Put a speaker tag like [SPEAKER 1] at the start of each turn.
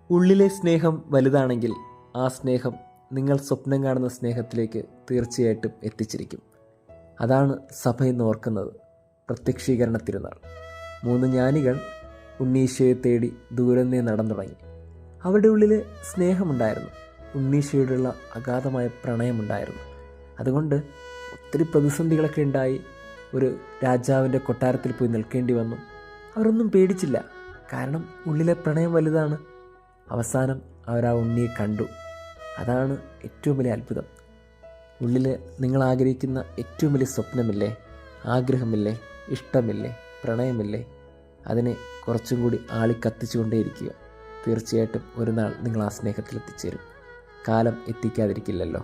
[SPEAKER 1] ഉള്ളിലെ സ്നേഹം വലുതാണെങ്കിൽ ആ സ്നേഹം നിങ്ങൾ സ്വപ്നം കാണുന്ന സ്നേഹത്തിലേക്ക് തീർച്ചയായിട്ടും എത്തിച്ചിരിക്കും. അതാണ് സഭ ഇന്ന് ഓർക്കുന്നത്. പ്രത്യക്ഷീകരണ തിരുനാൾ. 3 ജ്ഞാനികൾ ഉണ്ണീശോയെ തേടി ദൂരെ നടന്നു തുടങ്ങി. അവരുടെ ഉള്ളിൽ സ്നേഹമുണ്ടായിരുന്നു, ഉണ്ണീശോയോടുള്ള അഗാധമായ പ്രണയമുണ്ടായിരുന്നു. അതുകൊണ്ട് ഒത്തിരി പ്രതിസന്ധികളൊക്കെ ഉണ്ടായി. ഒരു രാജാവിൻ്റെ കൊട്ടാരത്തിൽ പോയി നിൽക്കേണ്ടി വന്നു. അവരൊന്നും പേടിച്ചില്ല, കാരണം ഉള്ളിലെ പ്രണയം വലുതാണ്. അവസാനം അവർ ആ ഉണ്ണിയെ കണ്ടു. അതാണ് ഏറ്റവും വലിയ അത്ഭുതം. ഉള്ളിൽ നിങ്ങൾ ആഗ്രഹിക്കുന്ന ഏറ്റവും വലിയ സ്വപ്നമില്ലേ, ആഗ്രഹമില്ലേ, ഇഷ്ടമില്ലേ, പ്രണയമില്ലേ, അതിനെ കുറച്ചും കൂടി ആളിക്കത്തിച്ചുകൊണ്ടേയിരിക്കുക. തീർച്ചയായിട്ടും ഒരു നാൾ നിങ്ങൾ ആ സ്നേഹത്തിൽ എത്തിച്ചേരും. കാലം എത്തിക്കാതിരിക്കില്ലല്ലോ.